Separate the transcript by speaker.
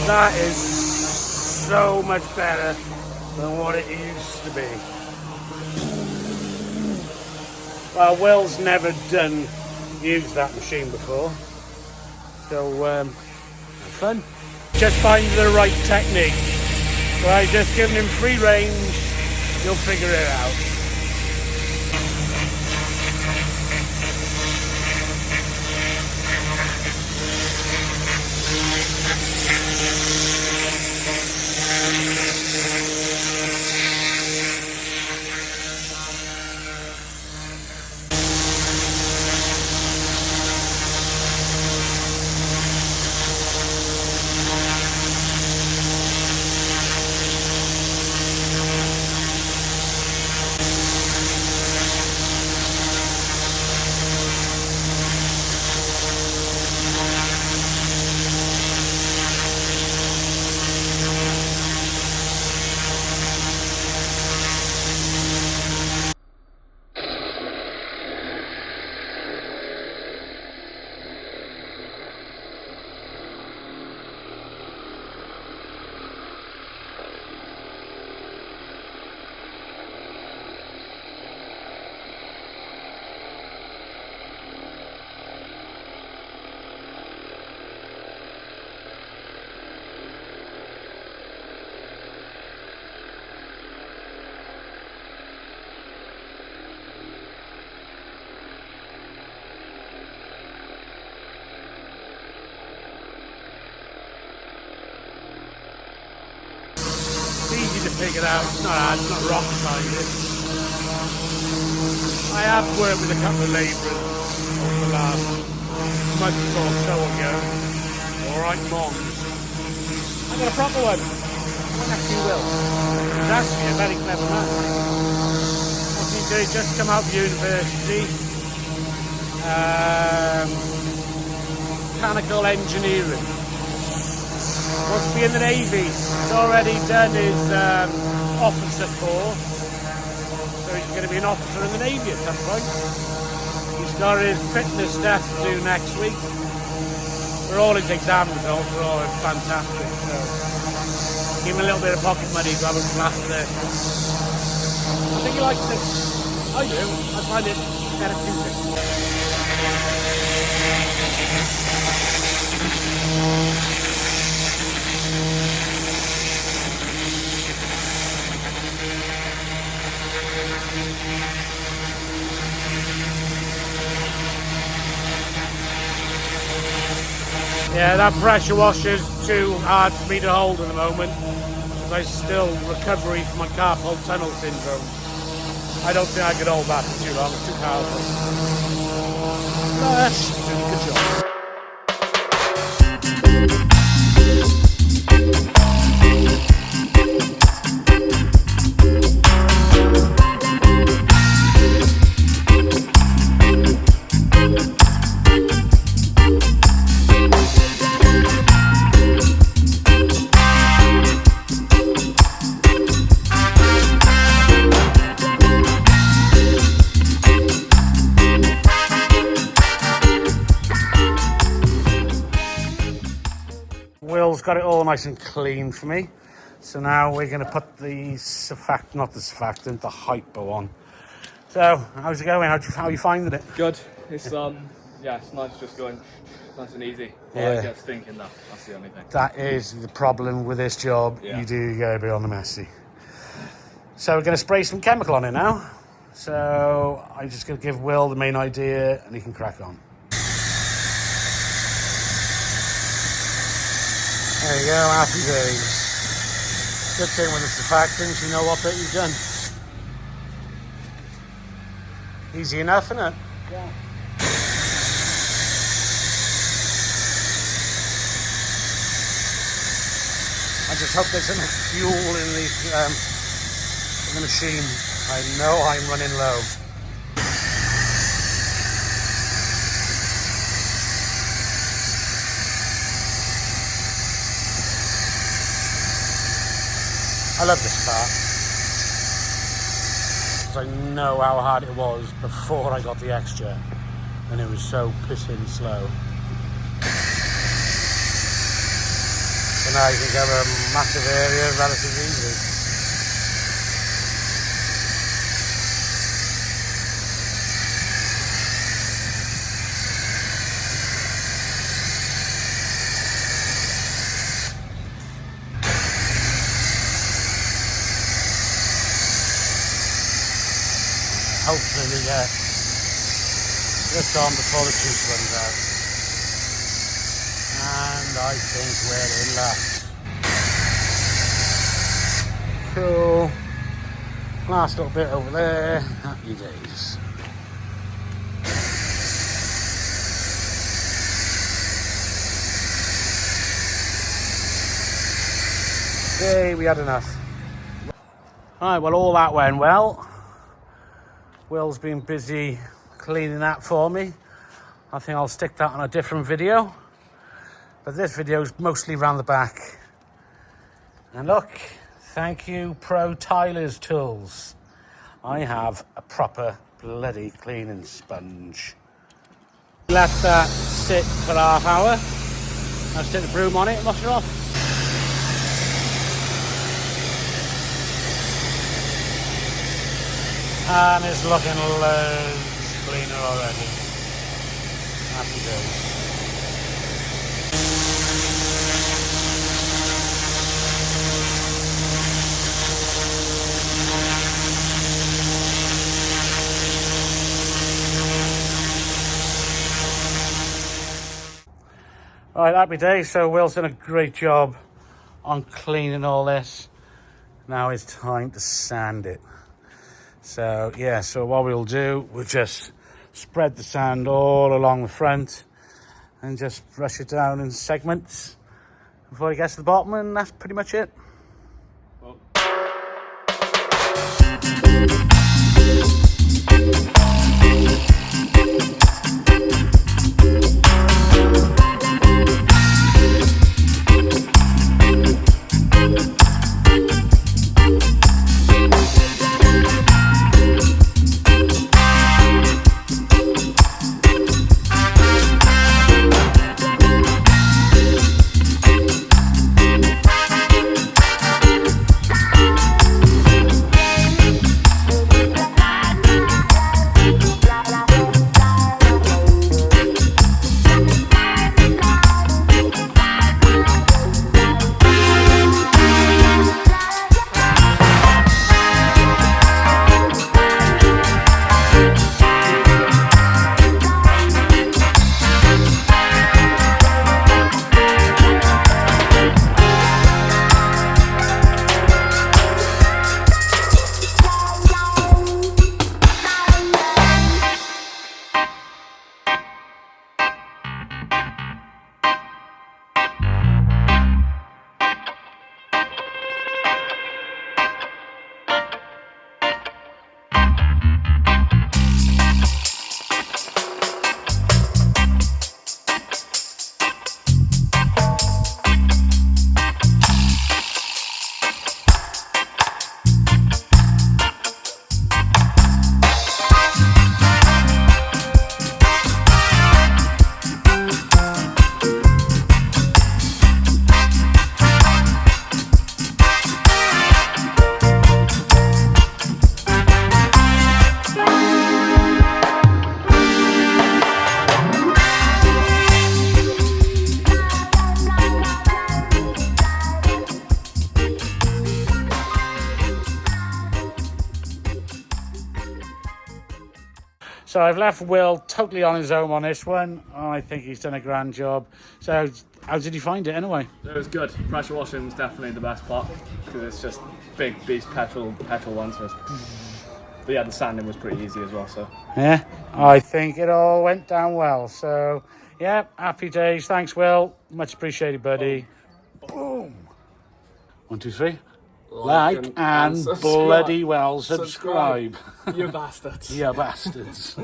Speaker 1: That is so much better than what it used to be. Well, Will's never used that machine before, so have fun. Just find the right technique. By just giving him free range, you'll figure it out. Easy to figure out. It's not hard, it's not rocket science. I have worked with a couple of labourers over the last month or so ago. Alright, Mons. I got a proper one. My nephew Will. He's actually a very clever man. What he did, just come out of university. Mechanical engineering. Wants to be in the Navy. He's already done his officer course, so he's going to be an officer in the Navy at some point. He's got his fitness stuff to do next week. For all his exam results are all fantastic, so give him a little bit of pocket money to have a class there. I think he likes it. I do. I find it therapeutic. Yeah, that pressure washer's too hard for me to hold at the moment, because I'm still recovering from my carpal tunnel syndrome. I don't think I could hold that for too long, it's too powerful. But, good job. Will's got it all nice and clean for me. So now we're going to put the the hypo on. So, how's it going? How are you finding it?
Speaker 2: Good. It's yeah, it's nice just going nice and easy. But
Speaker 1: Yeah.
Speaker 2: I get stinking that's the only thing.
Speaker 1: That is the problem with this job.
Speaker 2: Yeah.
Speaker 1: You do go a bit on the messy. So we're going to spray some chemical on it now. So I'm just going to give Will the main idea and he can crack on. There you go, happy days. Good thing with the surfactants, you know what bit you've done. Easy enough, isn't it?
Speaker 2: Yeah.
Speaker 1: I just hope there's enough fuel in the machine. I know I'm running low. I love this car. Because I know how hard it was before I got the extra. And it was so pissing slow. So now you can cover a massive area relatively easily. Hopefully we get this on before the juice runs out. And I think we're in luck. Cool. Last little bit over there. Happy days. Okay, we had enough. Alright, well all that went well. Will's been busy cleaning that for me. I think I'll stick that on a different video. But this video is mostly around the back. And look, thank you Pro Tiler's Tools. I have a proper bloody cleaning sponge. Let that sit for half hour. I'll stick the broom on it and wash it off. And it's looking loads cleaner already. Happy days. Alright, happy days. So Will's done a great job on cleaning all this. Now it's time to sand it. So yeah, so what we'll do, we'll just spread the sand all along the front and just brush it down in segments before it gets to the bottom, and that's pretty much it. Well. So I've left Will totally on his own on this one. I think he's done a grand job. So how did you find it anyway?
Speaker 2: It was good. Pressure washing was definitely the best part because it's just big beast petrol one. So but yeah, the sanding was pretty easy as well. So
Speaker 1: yeah, I think it all went down well. So yeah, happy days. Thanks, Will. Much appreciated, buddy. Boom. 1, 2, 3. Like and bloody well subscribe.
Speaker 2: You bastards.
Speaker 1: You bastards.